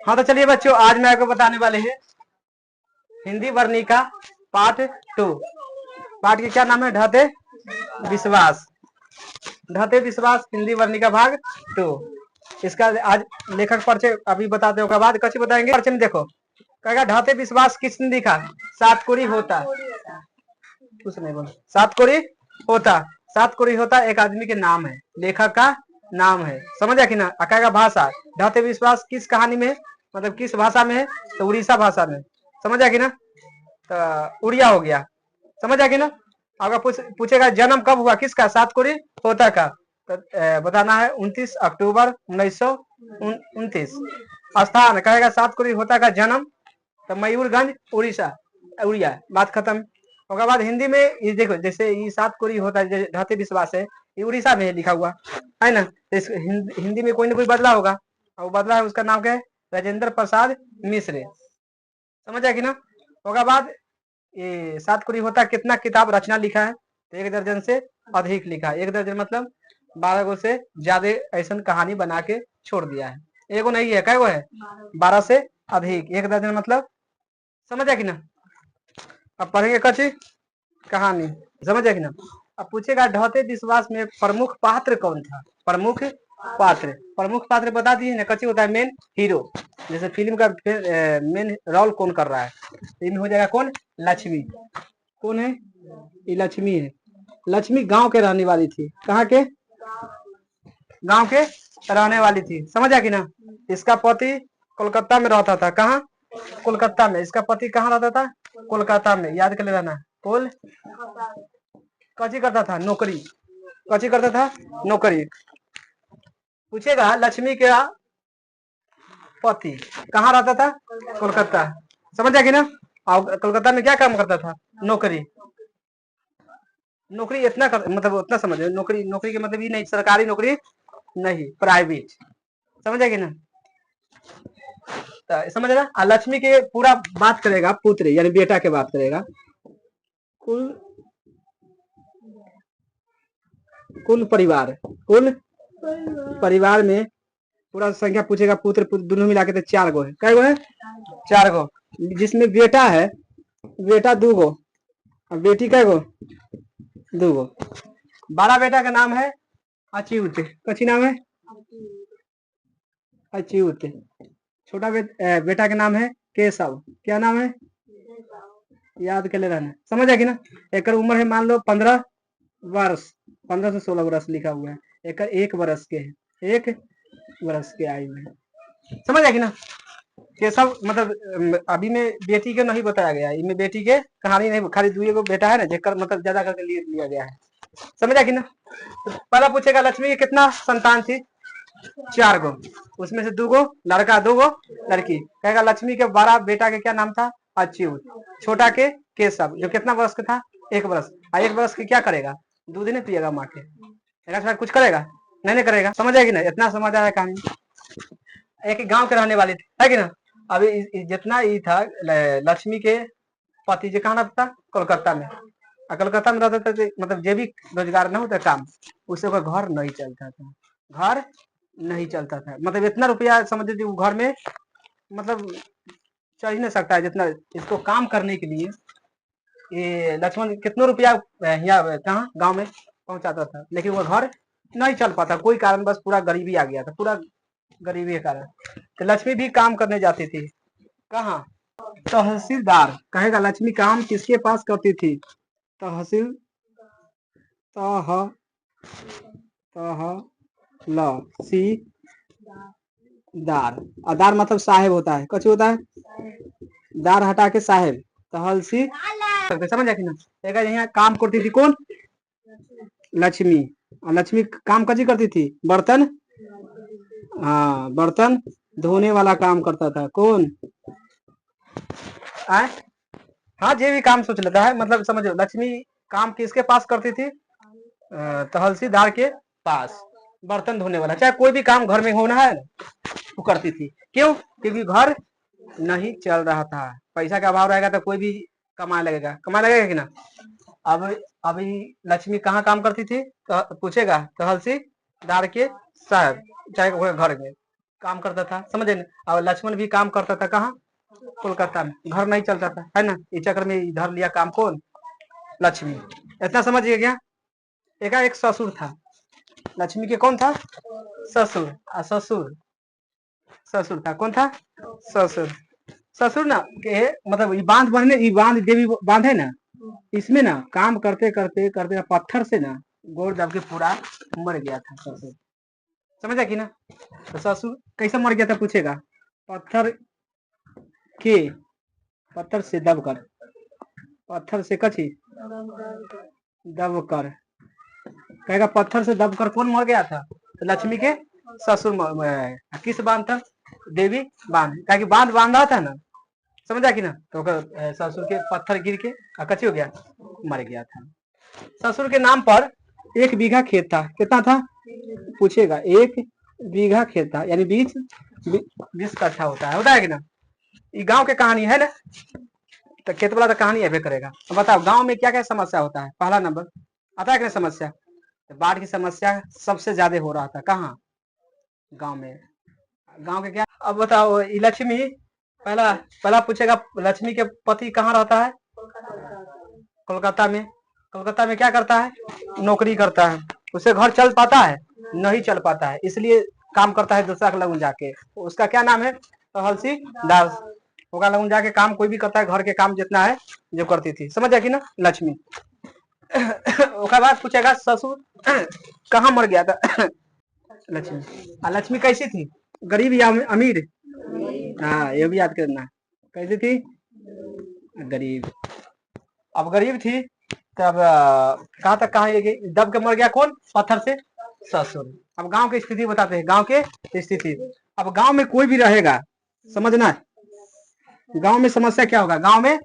हाँ तो चलिए बच्चों, आज मैं आपको बताने वाले हैं हिंदी वर्णिका पार्ट 2। पार्ट के क्या नाम है? ढाते विश्वास। ढाते विश्वास हिंदी वर्णिका भाग 2। इसका आज लेखक परिचय अभी बताते हो, बाद कच्ची बताएंगे। परिचय में देखो, कहेगा ढाते विश्वास किसने लिखा? सातकोरी होता। कुछ नहीं बोल, सातकोरी होता। सातकोरी होता एक आदमी के नाम है, लेखक का नाम है। समझा कि ना? कहेगा भाषा, ढाते विश्वास किस कहानी में, मतलब किस भाषा में है? तो उड़ीसा भाषा में। समझा कि ना? तो उड़िया हो गया। समझा कि ना? अगर पूछेगा जन्म कब हुआ किसका? सातकोरी होता का। तो बताना है 29 अक्टूबर 1929। स्थान कहेगा सातकोरी होता का जन्म तो मयूरगंज उड़ीसा, उड़िया। बात खत्म। उसके बाद हिंदी में ये देखो, जैसे ये सातकोरी होता है, ढाते विश्वास है, ये उड़ीसा में लिखा हुआ है ना। इस हिंदी में कोई ना कोई बदला होगा, और बदला है, उसका नाम क्या है? राजेंद्र प्रसाद मिश्र। समझा कि ना? उसके बाद ये सातकोरी होता कितना किताब रचना लिखा है? तो 1 दर्जन से अधिक लिखा है। 1 दर्जन मतलब 12 गो से ज्यादा ऐसा कहानी बना के छोड़ दिया है। एगो नहीं है, कै गो है? 12 से अधिक। 1 दर्जन मतलब, समझा कि ना? अब पढ़ेंगे कच्ची कहानी। समझा कि ना? अब पूछेगा ढाते विश्वास में प्रमुख पात्र कौन था? प्रमुख पात्र, प्रमुख पात्र बता दिए ना। कच्ची होता है मेन हीरो, जैसे फिल्म का मेन रोल कौन कर रहा है, इसमें हो जाएगा कौन? लक्ष्मी। कौन है? ये लक्ष्मी है। लक्ष्मी गांव के रहने वाली थी। कहाँ के? गांव के रहने वाली थी। समझा कि ना? इसका पति कोलकाता में रहता था। कहाँ? कोलकाता में। इसका पति कहाँ रहता था? कोलकाता में। याद कर लेना। कोल कची करता था? नौकरी। कची करता था? नौकरी। पूछेगा लक्ष्मी का पति कहाँ रहता था? कोलकाता। समझा कि ना? और कोलकाता में क्या काम करता था? नौकरी। नौकरी इतना मतलब उतना समझ, नौकरी, नौकरी के मतलब ये नहीं सरकारी नौकरी नहीं, प्राइवेट। समझा कि ना? समझ ना? लक्ष्मी के पूरा बात करेगा, पुत्र यानी बेटा के बात करेगा। कुल कुल परिवार, कुल परिवार में पूरा संख्या पूछेगा। पुत्र दोनों मिला के तो 4 गो है। कै गो है? 4 गो। जिसमें बेटा है, बेटा 2 गो, और बेटी कै गो? 2 गो। बड़ा बेटा का नाम है अच्युत। कच्ची नाम है? अच्युत। छोटा बेटा का नाम है केशव। क्या नाम है? याद कर ले रहना। समझ कि ना? एक उम्र है मान लो 15 वर्ष, 15 से 16 वर्ष लिखा हुआ है। एक वर्ष के है, 1 वर्ष के आयु में। समझ कि ना? केशव मतलब अभी में बेटी के नहीं बताया गया, इनमें बेटी के कहानी नहीं, खाली 2 गो बेटा है ना, जेकर मतलब ज्यादा करके लिया गया है। समझा कि ना? पहला पूछेगा लक्ष्मी की कितना संतान थी? 4 गो। उसमें से 2 गो लड़का, 2 गो लड़की। कहेगा लक्ष्मी के बड़ा बेटा के क्या नाम था? अच्युत। छोटा के केशव, जो कितना वर्ष का था? 1 वर्ष। 1 वर्ष के क्या करेगा? दूध नहीं पिएगा माँ के। कुछ करेगा नहीं करेगा। समझ आएगी ना? इतना समझ आया कहानी। एक गांव के रहने वाली थी, है कि ना? अभी जितना ही था, लक्ष्मी के पति जी कहाँ रहता था? कोलकाता में। कलकत्ता में रहता था, मतलब जे भी रोजगार न होता काम, उससे कोई घर नहीं चलता था। घर नहीं चलता था, मतलब इतना रुपया समझ लीजिए घर में, मतलब चल ही नहीं सकता है जितना इसको काम करने के लिए ये लक्ष्मण कितना रुपया यहाँ कहाँ गांव में पहुंचाता था, लेकिन वो घर नहीं चल पाता। कोई कारण बस पूरा गरीबी आ गया था, पूरा गरीबी के कारण। तो लक्ष्मी भी काम करने जाती थी। कहाँ? तहसीलदार। कहेगा लक्ष्मी काम किसके पास करती थी? तहसील तह दार। दार मतलब साहेब होता है। कछु होता है? दार हटा के साहेब, तहसी। समझ कि ना? यहाँ काम करती थी कौन? लक्ष्मी। और लक्ष्मी काम कची करती थी? बर्तन। हाँ, बर्तन धोने वाला काम करता था। कौन? आए? हाँ, जे भी काम सोच लेता है, मतलब समझो लक्ष्मी काम किसके पास करती थी? तहसीलदार के पास। बर्तन धोने वाला, चाहे कोई भी काम घर में होना है वो करती थी। क्यों? क्योंकि घर नहीं चल रहा था, पैसा का अभाव रहेगा तो कोई भी कमाने लगेगा कि ना? अब अभी लक्ष्मी कहाँ काम करती थी? तो पूछेगा तहसीलदार के साहब, चाहे घर में। काम करता था, समझे ना। और लक्ष्मण भी काम करता था कहाँ, कोलकाता में, घर नहीं चलता था, है ना। इस चक्कर में इधर लिया काम कौन, लक्ष्मी। इतना समझिए क्या। एक ससुर था, लक्ष्मी के कौन था, ससुर। ससुर ससुर था, कौन था, ससुर। ससुर ना के मतलब ये बांध बनने, ये बांध देवी बांध है ना, इसमें ना काम करते करते करते ना पत्थर से ना गोड़ दब के पूरा मर गया था ससुर, समझा कि ना। तो ससुर कैसे मर गया था पूछेगा, पत्थर के, पत्थर से दबकर, पत्थर से कची दबकर, कहेगा पत्थर से दबकर कौन मर गया था, तो लक्ष्मी के ससुर किस बांध था, देवी बांध, क्या बांध बांधा था ना, समझा कि ना। तो ससुर के पत्थर गिर के कच्ची हो गया, मर गया था। ससुर के नाम पर 1 बीघा खेत था, कितना था पूछेगा, 1 बीघा खेत था, यानी 20 कट्ठा होता है कि ना। ये गांव के कहानी है ना, तो खेत वाला तो कहानी है करेगा। तो बताओ गांव में क्या क्या समस्या होता है, पहला नंबर आता है कि समस्या, तो बाढ़ की समस्या सबसे ज्यादा हो रहा था कहाँ, गांव में। गांव के क्या, अब बताओ लक्ष्मी, पहला पहला पूछेगा लक्ष्मी के पति कहाँ रहता है, कोलकाता में। कोलकाता में क्या करता है, नौकरी करता है। उसे घर चल पाता है, नहीं चल पाता है, इसलिए काम करता है दूसरा के लगन जाके। उसका क्या नाम है, तो हलसी दास। होगा लगन जाके काम कोई भी करता है, घर के काम जितना है जो करती थी, समझ जाए कि ना लक्ष्मी। उसके बाद पूछेगा ससुर कहाँ मर गया था, लक्ष्मी। लक्ष्मी कैसी थी, गरीब या अमीर, हाँ ये भी याद करना, कैसी थी, गरीब। अब गरीब थी तब कहाँ तक, कहाँ दब के मर गया कौन, पत्थर से, ससुर। अब गांव की स्थिति बताते हैं, गांव के स्थिति। अब गांव में कोई भी रहेगा, समझना, गांव में समस्या क्या होगा, गांव में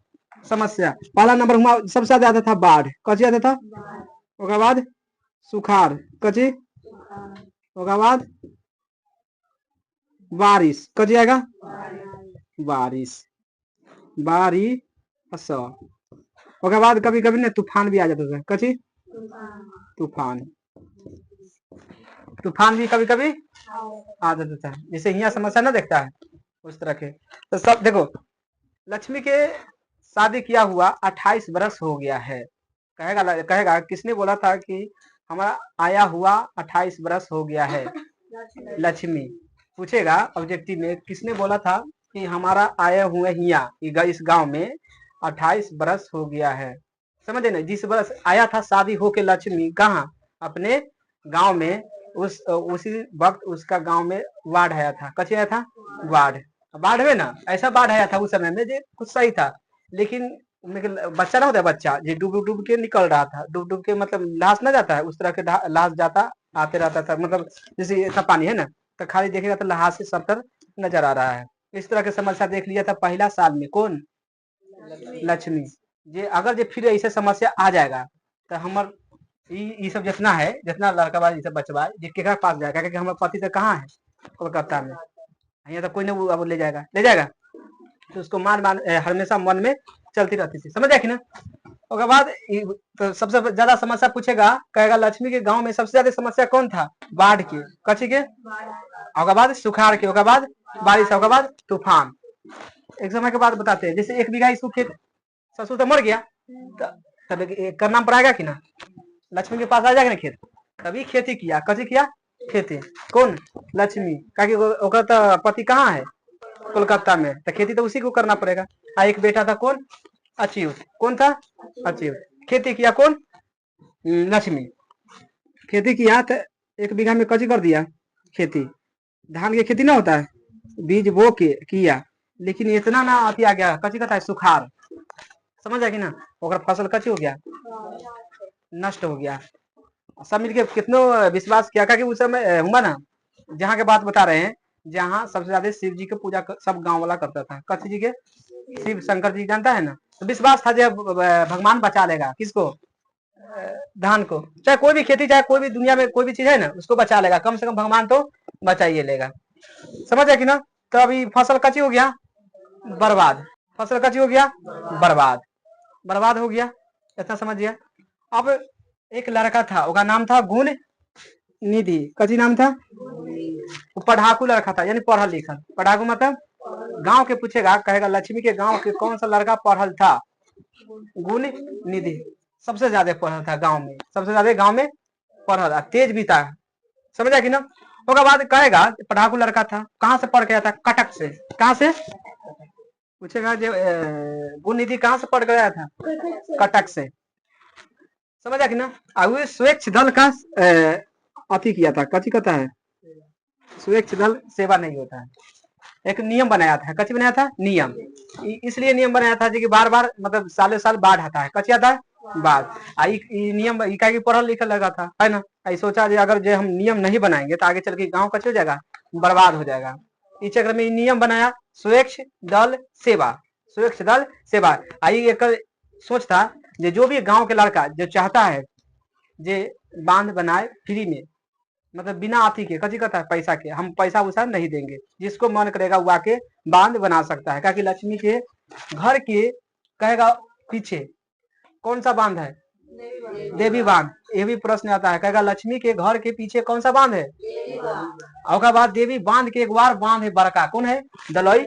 समस्या पहला नंबर हुआ सबसे ज्यादा आता था बाढ़, कची आता था, उसके बाद सुखाड़, कची, उसके बाद बारिश, कची आएगा, बारिश, बारिश। उसके बाद कभी कभी ना तूफान भी आ जाता था, कची, तूफान, तूफान भी कभी कभी आ जाता था, जैसे यहाँ समस्या ना देखता है उस तरह के। तो सब देखो, लक्ष्मी के शादी किया हुआ 28 बरस हो गया है, कहेगा किसने बोला था कि हमारा आया हुआ 28 बरस हो गया है, लक्ष्मी पूछेगा ऑब्जेक्टिव में, किसने बोला था कि हमारा आया हुआ हिया इस गांव में 28 बरस हो गया है, समझे ना। जिस बरस आया था शादी होके लक्ष्मी कहाँ, अपने गांव में, उसी वक्त उसका गांव में बाढ़ आया था, कच्चे आया था, बाढ़ में ना ऐसा बाढ़ आया था उस समय में जो कुछ सही था, लेकिन बच्चा ना होता है, बच्चा जो डूब डूब के निकल रहा था, डूब डूब के मतलब लाश ना जाता है, उस तरह के लाश जाता आते रहता था, मतलब जैसे ऐसा पानी है ना, तो खाली देखेगा तो लाश से सत्तर नजर आ रहा है। इस तरह की समस्या देख लिया था पहला साल में कौन, लक्ष्मी। जे अगर जे फिर ऐसे समस्या आ जाएगा तो हमार ये सब जितना है, जितना लड़का बा सब बचवा ये केकरा पास जाएगा, क्योंकि हमारे पति तो कहाँ है, कोलकाता में, यहाँ तो कोई ना वो ले जाएगा, तो उसको हमेशा मन में चलती रहती थी, समझ कि ना। उसके बाद तो सबसे ज्यादा समस्या पूछेगा, कहेगा लक्ष्मी के गांव में सबसे ज्यादा समस्या कौन था, बाढ़ की, कच्ची के, उसके बाद सुखाड़ के, उसके बाद बारिश, उसके बाद तूफान। एक समय के बाद बताते हैं, जैसे 1 बीघा इसको खेत, ससुर तो मर गया, तब करना पर आएगा कि ना, लक्ष्मी के पास आ जाएगा ना खेत, तभी खेती किया, कची किया, खेती, कौन, लक्ष्मी, क्योंकि तो पति कहाँ है, कोलकाता में, तो खेती तो उसी को करना पड़ेगा। एक बेटा था कौन, अच्युत, कौन था, अच्युत। खेती किया कौन, लक्ष्मी, खेती किया तो 1 बीघा में कची कर दिया, खेती, धान की खेती ना होता है, बीज बो के किया, लेकिन इतना ना अति आ गया, कची कहता है, सुखाड़, समझ कि ना, फसल कची हो गया, नष्ट हो गया। सब मिलके कितनो विश्वास किया, कि उस समय हुआ ना, जहाँ के बात बता रहे हैं, जहाँ सबसे ज्यादा शिव जी की पूजा सब गांव वाला करता था, कथी जी के, शिव शंकर जी, जानता है ना, तो विश्वास था जब भगवान बचा लेगा किसको, धान को, चाहे कोई भी खेती, चाहे कोई भी दुनिया में कोई भी चीज है ना, उसको बचा लेगा, कम से कम भगवान तो बचाइए लेगा, समझ है कि ना। तो अभी फसल कच्ची हो गया, बर्बाद, फसल कच्ची हो गया, बर्बाद हो गया, इतना समझिए। अब एक लड़का था, उसका नाम था गुण निधि कची नाम था? वो पढ़ाकू लड़का था, यानी पढ़ल लिखल। पढ़ाकू मतलब गांव के पूछेगा, कहेगा लक्ष्मी के गांव के कौन सा लड़का पढ़ल था? गुण निधि सबसे ज्यादा पढ़ल था गांव में, सबसे ज्यादा गांव में पढ़ल, तेज भी था। समझा कि ना? उसके बाद कहेगा पढ़ाकू लड़का था, कहाँ से पढ़ गया था? कटक से। कहाँ से पूछेगा? जो गुण निधि कहाँ से पढ़ गया था? कटक से। समझा कि ना? वो स्वेच्छ दल का अति किया था, कथी कहता है? स्वेच्छ दल सेवा नहीं होता है। एक नियम बनाया था, कच्ची बनाया था नियम। इसलिए नियम बनाया था कि बार बार मतलब सालों साल बाढ़ आता है, कच्ची आता है बाढ़। नियम इकाई पढ़ल लिखल लगा था, है ना? आई सोचा अगर जो हम नियम नहीं बनाएंगे तो आगे चल के गाँव कच्चे हो जाएगा, बर्बाद हो जाएगा। इस चक्र में नियम बनाया स्वेच्छ दल सेवा, स्वेच्छ दल सेवा। आई एक सोच था जो भी गांव के लड़का जो चाहता है जे बांध बनाए फ्री में, मतलब बिना आती के, कथी कहता है पैसा के, हम पैसा उसा नहीं देंगे, जिसको मन करेगा वो आके बांध बना सकता है। क्या कि लक्ष्मी के घर के कहेगा पीछे कौन सा बांध है? देवी बांध। ये भी प्रश्न आता है, कहेगा लक्ष्मी के घर के पीछे कौन सा बांध है? और बाद देवी बांध के एक बार बांध है बड़का, कौन है? दलोई,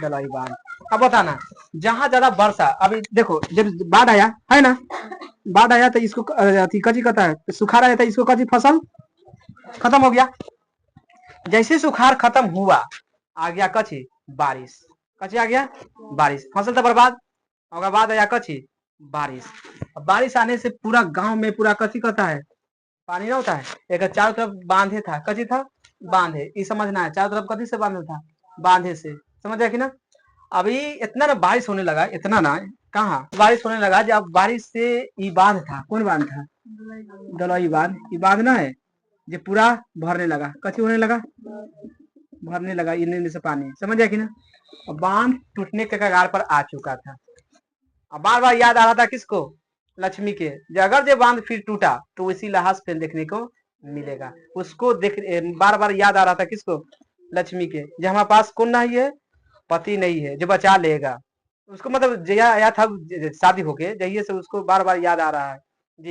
दलोई बांध। अब बताना जहां ज्यादा वर्षा, अभी देखो जब बाढ़ आया है ना, बाढ़ आया तो इसको कची कहता है? सुखाड़ आया था, इसको कची फसल खत्म हो गया। जैसे सुखाड़ खत्म हुआ आ गया कची? बारिश। कची आ गया? बारिश। फसल तो बर्बाद। और बाद आया कची? बारिश। बारिश आने से पूरा गांव में पूरा कची कहता है? पानी ना होता है। एक चारों तरफ बांधे था, कची था? बांधे। ये समझना है, चारों तरफ कथी से बांधे था? बांधे से। समझ गया कि ना? अभी इतना ना बारिश होने लगा, इतना ना, कहाँ बारिश होने लगा जब बारिश से ये बांध था, कौन बांध था? दलोई बांध। ये बांध ना है जो पूरा भरने लगा, कच्ची होने लगा, भरने लगा इन्हें से पानी। समझ गया कि ना? बांध टूटने के कगार पर आ चुका था। अब बार बार याद आ रहा था किसको? लक्ष्मी के। जो अगर जो बांध फिर टूटा तो इसी लिहाज फिर देखने को मिलेगा, उसको देख बार बार याद आ रहा था किसको? लक्ष्मी के। जो हमारे पास कौन नहीं है? पति नहीं है जो बचा लेगा उसको, मतलब जया आया था शादी होके, जहिए से उसको बार बार याद आ रहा है।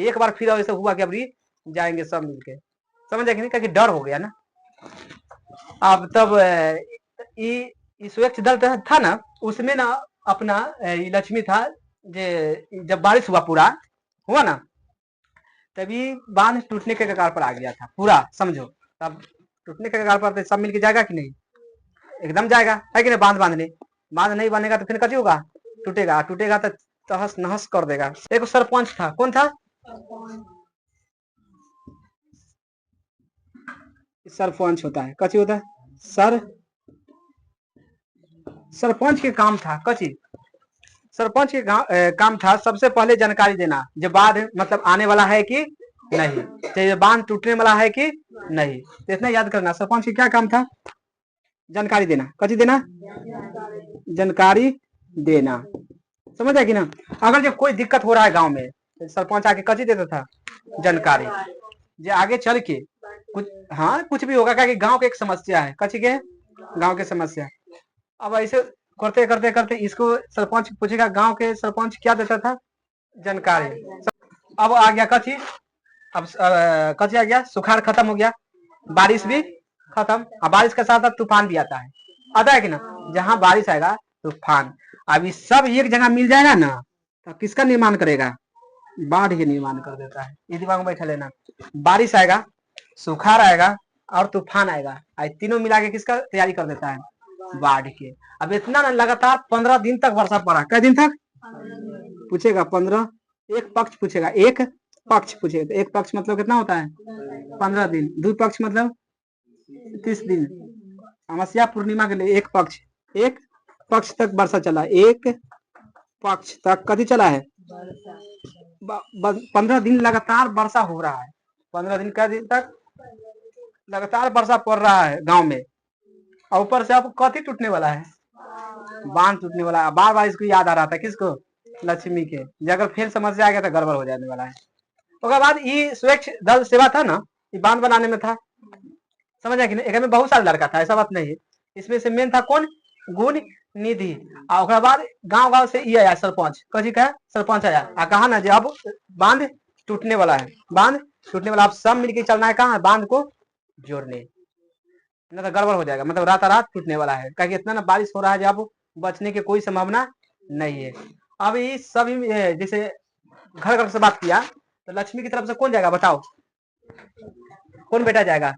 एक बार फिर ऐसा हुआ कि अभी जाएंगे सब मिलके। समझ कि नहीं? क्योंकि डर हो गया ना। अब तब स्वेच्छ दल था ना, उसमें ना अपना लक्ष्मी था। जब बारिश हुआ पूरा हुआ ना, तभी बांध टूटने के कगार पर आ गया था पूरा, समझो। तब टूटने के कगार पर सब मिलके जाएगा कि नहीं? एकदम जाएगा, है कि नहीं? बांध बांधने, बांध नहीं बनेगा तो फिर कथी होगा? टूटेगा, टूटेगा तो तहस नहस कर देगा। एक सरपंच था, कौन था? सरपंच होता है, कची होता है? सरपंच के काम था कची? सरपंच के काम था सबसे पहले जानकारी देना जो बाढ़ मतलब आने वाला है कि नहीं, तो बांध टूटने वाला है कि नहीं, तो इतना याद करना। सरपंच का क्या काम था? जानकारी देना। कची देना? जानकारी देना। समझ कि ना? अगर जब कोई दिक्कत हो रहा है गांव में तो सरपंच आके कची देता था? जानकारी। जो आगे चल के कुछ, हाँ कुछ भी होगा, क्या कि गांव की एक समस्या है, कची के गांव की समस्या। अब ऐसे करते करते करते इसको सरपंच पूछेगा, गांव के सरपंच क्या देता था? जानकारी। अब आ गया कची? अब कची आ गया? सुखाड़ खत्म हो गया, बारिश भी खत्म। अब बारिश के साथ साथ तूफान भी आता है कि ना? जहां बारिश आएगा तूफान। अब इस सब एक जगह मिल जाएगा ना, तो किसका निर्माण करेगा? बाढ़ के निर्माण कर देता है। ये दिमाग में बैठा लेना। बारिश आएगा, सुखाड़ आएगा और तूफान आएगा, तीनों मिला के किसका तैयारी कर देता है? बाढ़ के। अब इतना ना लगातार 15 दिन तक वर्षा पड़ा। कै दिन तक पूछेगा? 15। एक पक्ष पूछेगा, एक पक्ष पूछेगा। तो एक पक्ष मतलब कितना होता है? 15 दिन। दो पक्ष मतलब 30 दिन। अमावस्या पूर्णिमा के लिए एक पक्ष तक वर्षा चला। एक पक्ष तक कभी चला है? 15 दिन लगातार वर्षा हो रहा है। 15 दिन का दिन तक लगातार वर्षा पड़ रहा है गांव में। और ऊपर से अब कथी टूटने वाला है? बांध टूटने वाला है। बार बार इसको याद आ रहा था किसको? लक्ष्मी के। अगर फिर समस्या आ गया तो गड़बड़ हो जाने वाला है। उसके बाद ये स्वेच्छ दल सेवा था ना, ये बांध बनाने में था। समझ कि नहीं? एक में बहुत सारे लड़का था, ऐसा बात नहीं है। इसमें से मेन था कौन? गुण निधि। और बाद गांव गांव से ये आया सरपंच, कथी का सरपंच आया, कहा ना जो अब बांध टूटने वाला है, बांध टूटने वाला। आप सब मिलके चलना है कहाँ, बांध को जोड़ने, ना तो गड़बड़ हो जाएगा। मतलब रात टूटने वाला है, क्योंकि इतना ना बारिश हो रहा है जब बचने की कोई संभावना नहीं है। अब ये सभी जैसे घर घर से बात किया तो लक्ष्मी की तरफ से कौन जाएगा बताओ, कौन बेटा जाएगा,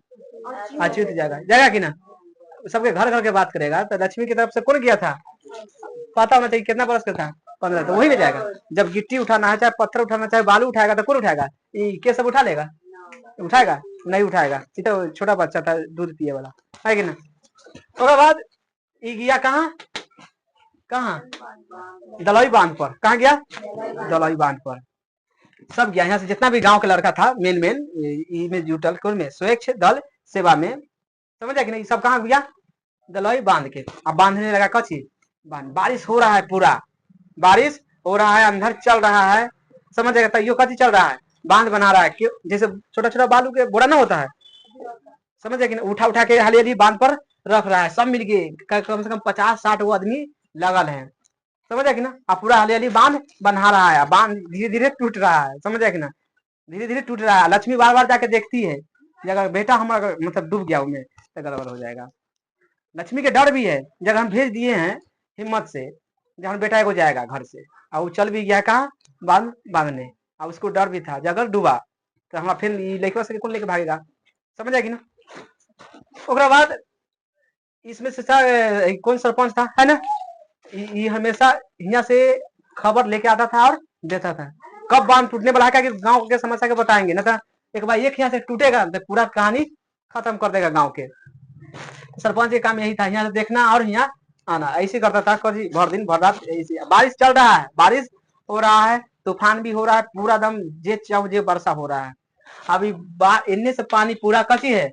अच्युत जाएगा, जाएगा कि ना। सबके घर घर के बात करेगा तो लक्ष्मी की तरफ से कौन गया था, पता होना चाहिए कितना बरस का था, 15, तो वही में जाएगा। जब गिट्टी उठाना है, चाहे पत्थर उठाना, चाहे बालू उठाएगा तो कौन उठाएगा, ये सब उठा लेगा, उठाएगा नहीं उठाएगा। ये तो छोटा बच्चा था दूध पिए वाला, है कि ना। उसके बाद ये गया कहाँ कहाँ, दलई बांध पर। कहाँ गया, दलई बांध पर। सब गया, यहाँ से जितना भी गांव का लड़का था मेन में जुटल, कौन में, स्वच्छ दल सेवा में, समझा कि नहीं। सब कहाँ गया, दलई बांध के। अब बांधने लगा कची, बारिश हो रहा है, पूरा बारिश हो रहा है, अंदर चल रहा है, समझेगा। तो यो कची चल रहा है, बांध बना रहा है। क्यों, जैसे छोटा छोटा बालू के बोरा ना होता है, समझे कि नहीं, उठा उठा के हाली हाली बांध पर रख रहा है। सब मिलके कम से कम 50-60 वो आदमी लगल है, समझा कि ना। अब पूरा हाली हाली बांध बना रहा है, बांध धीरे धीरे टूट रहा है, समझा कि ना, धीरे धीरे टूट रहा है। लक्ष्मी बार बार जाके देखती है, अगर बेटा हमारा मतलब डूब गया उनमें तो गड़बड़ हो जाएगा। लक्ष्मी के डर भी है, जब हम भेज दिए हैं हिम्मत से, जब हम बेटा को जाएगा घर से, और वो चल भी गया कहाँ, बांधने। और उसको डर भी था, अगर डूबा तो हमारा फिर लेके से कौन लेके भागेगा, समझ आएगी ना। उसके बाद इसमें से कौन सरपंच था, है ना, ये हमेशा यहाँ से खबर लेके आता था और देता था कब बांध टूटने वाला है, गांव के समस्या के बताएंगे ना। था एक बार एक यहाँ से टूटेगा तो पूरा कहानी खत्म कर देगा गांव के। सरपंच का काम यही था, यहाँ से देखना और यहाँ आना, ऐसे करता था कभी भर दिन भर रात ऐसे। बारिश चल रहा है, बारिश हो रहा है, तूफान भी हो रहा है, पूरा दम जे चाव जे वर्षा हो रहा है। अभी इनने से पानी पूरा कची है,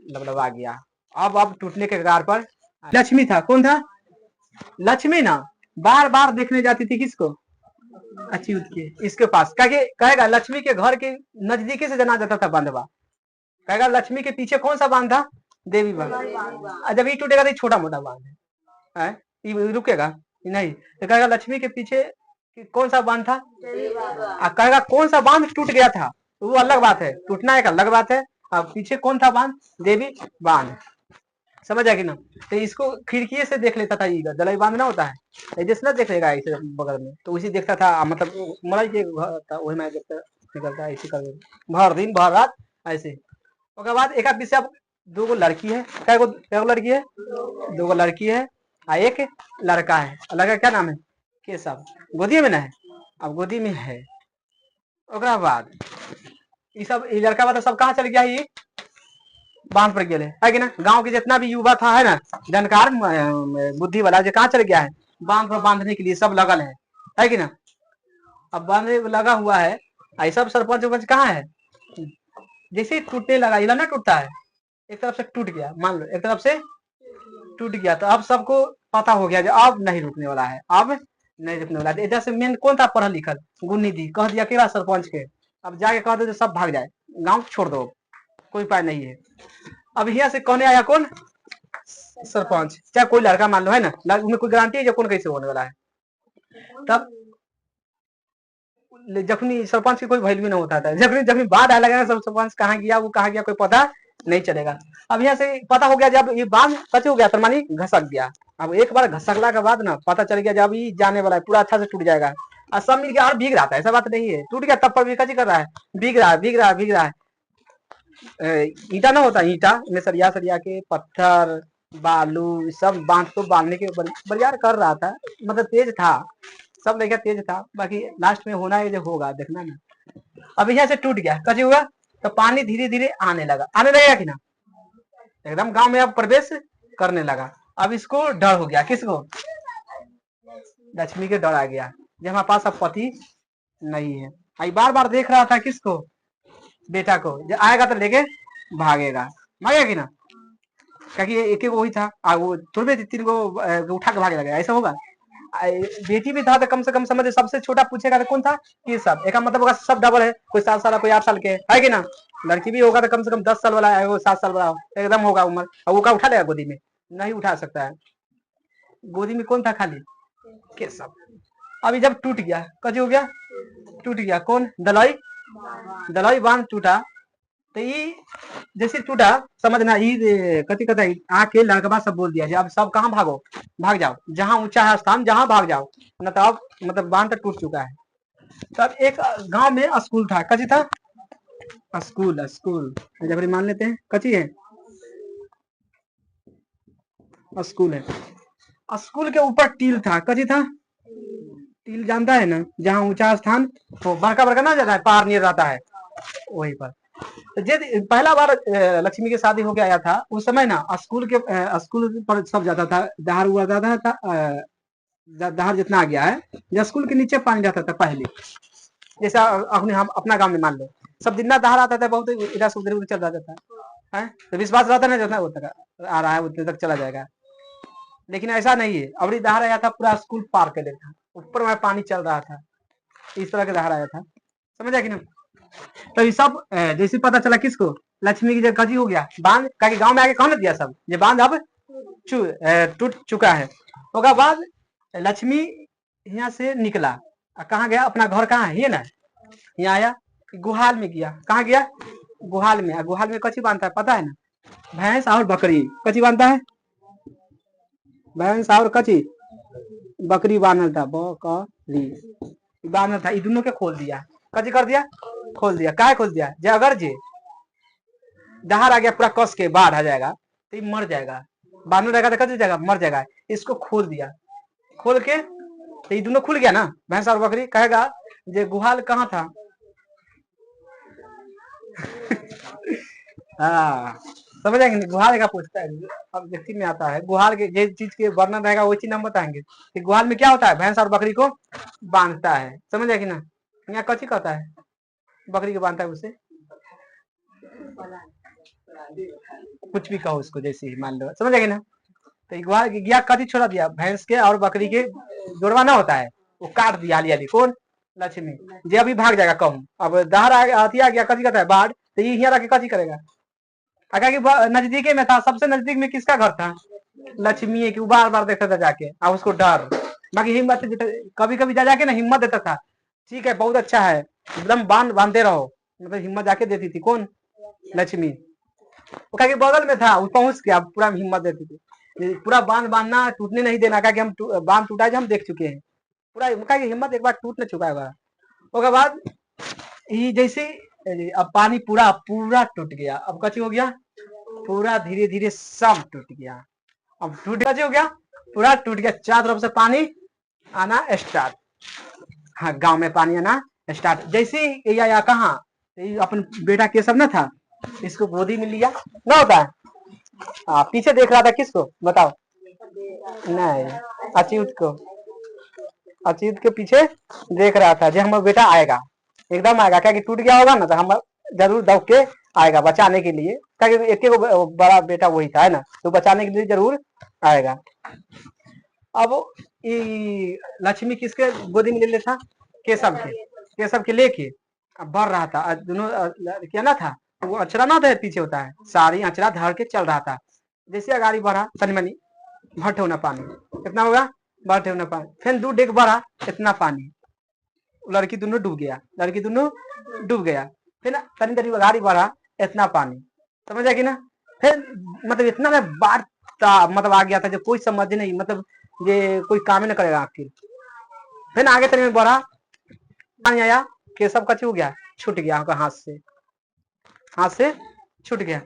लबलबा गया। अब टूटने के कगार पर लक्ष्मी था। कौन था, लक्ष्मी ना बार बार देखने जाती थी किसको, अच्युत के, इसके पास। कहेगा लक्ष्मी के घर के नजदीकी से जना जाता था बांधवा। कहेगा लक्ष्मी के पीछे कौन सा बांध था, देवी बांध। जब ये टूटेगा तो छोटा मोटा बांध है, ये रुकेगा नहीं। तो कहेगा लक्ष्मी के पीछे कौन सा बांध था, कहेगा कौन सा बांध टूट गया था, वो अलग बात है, टूटना एक अलग बात है। अब पीछे कौन था बांध, देवी बांध, समझ आएगी ना। तो इसको खिड़की से देख लेता था, ये दलाई बांध ना होता है, जैसे ना देख लेगा ऐसे बगल में, तो उसी देखता था। मतलब मरई के घर था वही में देखता निकलता, ऐसे कर भर दिन भर रात ऐसे। उसके बाद एक पीछे अब 2 गो लड़की है, क्या लड़की है, 2 गो लड़की है और एक लड़का है। लड़का क्या नाम है, केशव, गोदी में ना है, अब गोदी में है। उसके बाद ये सब, ये लड़का वाला सब कहाँ चल गया, ये बांध पर गए है कि ना। गांव के जितना भी युवा था, है ना, जानकार बुद्धि वाला, जो कहाँ चल गया है, बांध पर बांधने के लिए सब लगल है कि ना। अब बांधने लगा हुआ है, ऐसा सरपंच उरपंच कहाँ है। जैसे टूटने लगा, इला ना टूटता है, एक तरफ से टूट गया, मान लो एक तरफ से टूट गया, तो अब सबको पता हो गया अब नहीं रुकने वाला है, अब नहीं रुकने वाला है। इधर से मेन कौन था पढ़ा लिखल, गुन्नी कह दिया केवल सरपंच के। अब जाके कह दो सब भाग जाए, गांव छोड़ दो, कोई उपाय नहीं है। अब यहाँ से कहने आया कौन, सरपंच, चाहे कोई लड़का मान लो, है ना, उन्हें कोई गारंटी है जो कौन कैसे होने वाला है। तब जखनी सरपंच की कोई वैल्यू नहीं होता था, जखनी बाढ़ आया लगा सब सरपंच कहाँ गया, वो कहाँ गया, कोई पता नहीं चलेगा। अब यहाँ से पता हो गया जब ये बांध कच हो गया, तो मानी घसक गया। अब एक बार घसकला के बाद ना पता चल गया जब ये जाने वाला है, पूरा अच्छा से टूट जाएगा। और सब मिलकर और भीग रहा था, ऐसा बात नहीं है, टूट गया तब पर भी कची कर रहा है, भीग रहा है, भीग रहा है, भीग रहा है। ईटा ना होता, ईटा में सरिया सरिया के पत्थर बालू सब बांध को बांधने के बरियार कर रहा था। मतलब तेज था, सब लेकर तेज था, बाकी लास्ट में होना है जो होगा देखना ना। अब यहाँ से टूट गया, कची हुआ, तो पानी धीरे धीरे आने लगेगा कि ना, एकदम गांव में अब प्रवेश करने लगा। अब इसको डर हो गया, किसको, लक्ष्मी के डर आ गया, जब हमारे पास अब पति नहीं है। आई बार बार देख रहा था किसको, बेटा को, जब आएगा तो लेके भागेगा कि ना, क्योंकि एक एक वही था, वो थोड़े 3 को उठा के भागे लगा, ऐसा होगा। बेटी भी था तो कम से कम समझ, सबसे छोटा पूछेगा तो कौन था, ये सब एक मतलब होगा, सब डबल है, कोई 7 साल कोई 8 साल के, है कि ना। लड़की भी होगा तो कम से कम 10 साल वाला है, वो 7 साल वाला एकदम होगा उम्र, वो का उठा लेगा गोदी में, नहीं उठा सकता है। गोदी में कौन था खाली, केशव। अभी जब टूट गया, कजी हो गया, टूट गया, कौन, दलाई बांध टूटा। तो ये जैसे टूटा समझना ये कति कथा आके लड़कबा सब बोल दिया अब सब कहाँ भागो, भाग जाओ जहाँ ऊंचा है स्थान जहाँ भाग जाओ, न तो अब मतलब बांध तो टूट चुका है। तब एक गांव में स्कूल था, कची था स्कूल, स्कूल जब मान लेते हैं कची है स्कूल है। स्कूल के ऊपर टील था, कची था टील जानता है ना, जहाँ ऊंचा स्थान तो बड़का बड़का ना जाता है पहाड़ नहीं रहता है वहीं पर। तो पहला बार लक्ष्मी की शादी होके आया था उस समय ना स्कूल के स्कूल पर सब जाता था, दहाड़ हुआ जाता था, दहाड़ जितना आ गया है स्कूल के नीचे पानी जाता था पहले, जैसा अपने हम अपना गांव में मान लो सब जितना दहाड़ आता था बहुत इधर से उधर चल जाता था है, तो विश्वास रहता ना जितना तक आ रहा है उतने तक चला जाएगा। लेकिन ऐसा नहीं है, अबड़ी दहाड़ आया था पूरा स्कूल पार कर लेता, ऊपर में पानी चल रहा था, इस तरह के दहाड़ आया था, समझ कि नहीं। तो ये सब जैसे पता चला किसको, लक्ष्मी की जगह कजी हो गया बांध, क्योंकि गांव में आके कौन दिया सब ये बांध अब टूट चुका है। उसके बाद लक्ष्मी यहाँ से निकला, कहाँ गया, अपना घर कहाँ है ये ना, यहाँ आया गुहाल में गया, कहाँ गया गुहाल में, गुहाल में कची बांधता है पता है ना, भैंस और बकरी, कची बांधता है भैंस और कची बकरी बांधल था, बकरी बांधल था, ये दोनों के खोल दिया, कची कर दिया खोल दिया, क्या खोल दिया जे अगर जे दहाड़ आ गया पूरा कस के बाढ़ आ जाएगा तो ये मर जाएगा, बांधल रहेगा तो कच जाएगा मर जाएगा, इसको खोल दिया, खोल के तो ये दोनों खुल गया ना भैंस और बकरी, कहेगा जे गुहाल कहाँ था हाँ समझ आएंगे, गुहाल का पूछता है अब व्यक्ति में आता है, गुहाल के जिस चीज के वर्णन रहेगा वो चीज हम बताएंगे कि गुहाल में क्या होता है, भैंस और बकरी को बांधता है, समझ आएगी ना, यहाँ कची कहता है बकरी को बांधता है उसे कुछ भी कहो उसको जैसे ही मान लो, समझ आएगी ना। तो गुहाल गया कथी छोड़ा दिया, भैंस के और बकरी के जोड़वा ना होता है वो काट दिया हाली कौन लक्ष्मी, जे अभी भाग जाएगा कहूँ, अब दहाड़ आ गया कथी कहता है बाढ़, तो ये यहाँ रख कथी करेगा, अगर नजदीके में था, सबसे नजदीक में किसका घर था लक्ष्मी की, बार बार देखता था जाके, अब उसको डर, बाकी हिम्मत कभी कभी जा जाके ना हिम्मत देता था, ठीक है बहुत अच्छा है एकदम बांधते रहो, मतलब हिम्मत जाके देती थी कौन लक्ष्मी, वो क्या बगल में था वो पहुंच गया पूरा हिम्मत देती थी, पूरा बांधना टूटने नहीं देना, क्या हम बांध टूटा हम देख चुके हैं पूरा, क्या हिम्मत एक बार टूट न चुका है। उसके बाद ये जैसे अब पानी पूरा पूरा टूट गया, अब कची हो गया पूरा धीरे धीरे सब टूट गया, अब टूट हो गया पूरा टूट गया, चारों तरफ से पानी आना स्टार्ट, हाँ गांव में पानी आना स्टार्ट, जैसे या कहाँ अपन बेटा केशव ना था, इसको गोदी में लिया ना होता है, पीछे देख रहा था किसको बताओ, नहीं अच्युत को, अच्युत के पीछे देख रहा था जो हमारा बेटा आएगा एकदम आएगा, क्या टूट गया होगा ना तो हम जरूर दौड़ के आएगा बचाने के लिए, क्या एक बड़ा बेटा वही था है ना, तो बचाने के लिए जरूर आएगा। अब लक्ष्मी किसके गोदी में ले लेता, केशव के लेके अब बढ़ रहा था, दोनों क्या ना था वो अचरा ना था पीछे होता है, सारी अचरा धर के चल रहा था, जैसे अगाड़ी बढ़ा तनी मनी भट्टे होना पानी, कितना होगा भट्टे होना पानी, फिर 2 डेग बढ़ा इतना पानी, लड़की दोनों डूब गया, लड़की दोनों डूब गया, फिर तनी तनी अगाड़ी बढ़ा इतना पानी, समझ कि ना, फिर मतलब इतना में बाढ़ मतलब आ गया था जो कोई समझ नहीं, मतलब ये कोई काम ही न करेगा आखिर, फिर आगे तनी में बढ़ा पानी आया, केशव कछु हो गया छूट गया हाथ से छूट गया,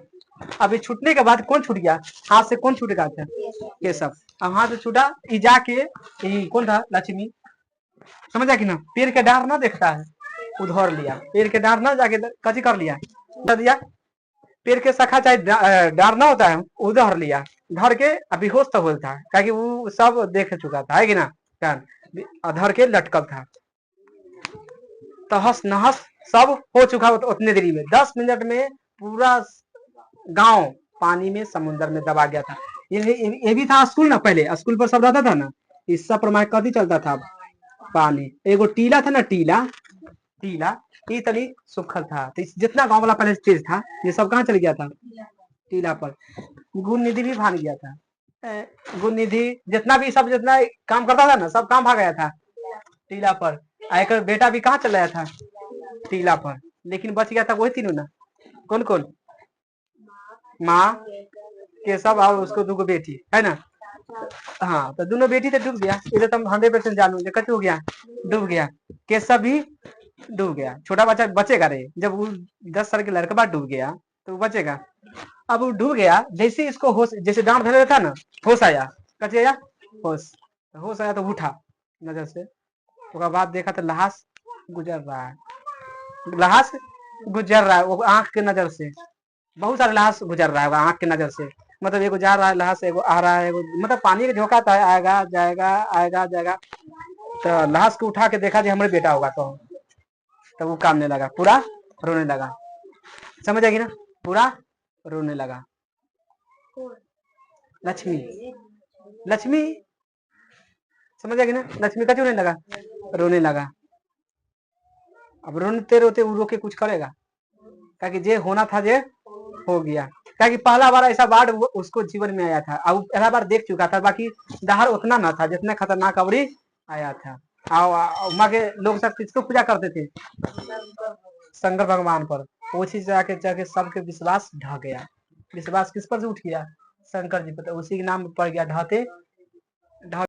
अभी छूटने के बाद कौन छूट गया, हाथ से कौन छूट गया था केशव, अब हाथ से छूटा ये जाके कौन था लक्ष्मी, समझा कि ना, पेड़ के डार ना देखता है उधर लिया, पेड़ के डार ना जाके कची कर लिया दिया, पेड़ के शाखा चाहे डार ना होता है उधर लिया, धर के अभी होश तो होल था, क्या वो सब देख चुका था है कि ना, धर के लटकल था, तहस नहस सब हो चुका उतने देरी में, 10 मिनट में पूरा गांव पानी में समुद्र में दबा गया था। ये भी था स्कूल ना, पहले स्कूल पर सब रहता था ना, इस सब पर कभी चलता था पानी, एगो टीला था ना, टीला ये तली सुखल था, तो जितना गांव वाला पहले तेज था ये सब कहाँ चल गया था टीला पर, गुण निधि भी भाग गया था, गुण निधि जितना भी सब जितना काम करता था ना सब काम भाग गया था टीला पर, आयकर बेटा भी कहाँ चल रहा था टीला पर, लेकिन बच गया था वही तीनों ना, कौन कौन? माँ, केशव और उसको दो बेटी है ना। हाँ तो दोनों बेटी तो डूब गया, ये तो तुम 100% जानू, कट हो गया, डूब गया। केशव भी डूब गया। छोटा बच्चा बचेगा रे, जब वो 10 साल के लड़का बाद डूब गया तो वो बचेगा। अब वो डूब गया, जैसे इसको होश, जैसे डांट धरे था ना, होश आया, कचे आया होश, होश आया तो उठा नजर से, उसके बाद देखा तो लाश गुजर रहा है, लाश गुजर रहा है वो आंख के नजर से, बहुत सारे लाश गुजर रहा है आंख के नजर से, मतलब एगो जा रहा है लाश, एगो आ रहा है, एगो मतलब पानी का झोंका था, आएगा जाएगा आएगा जाएगा। तो लाश को उठा के देखा जी हमारे बेटा होगा, तो वो कामने लगा, पूरा रोने लगा, समझ आएगी ना, पूरा रोने लगा। लक्ष्मी, लक्ष्मी समझ आएगी ना, लक्ष्मी का रोने लगा, रोने लगा। अब रोते रोते वो रोके कुछ करेगा, ताकि जे होना था जे हो गया, ताकि पहला बार ऐसा बाढ़ उसको जीवन में आया था, अब पहला बार देख चुका था, बाकी दहाड़ उतना ना था जितना खतरनाक अवरी आया था। माँ के लोग सब किसको पूजा करते थे? शंकर भगवान पर। वो चीज जाके जाके सबके विश्वास ढह गया, विश्वास किस पर से उठ गया? शंकर जी पर, तो उसी के नाम पड़ गया ढहते ढह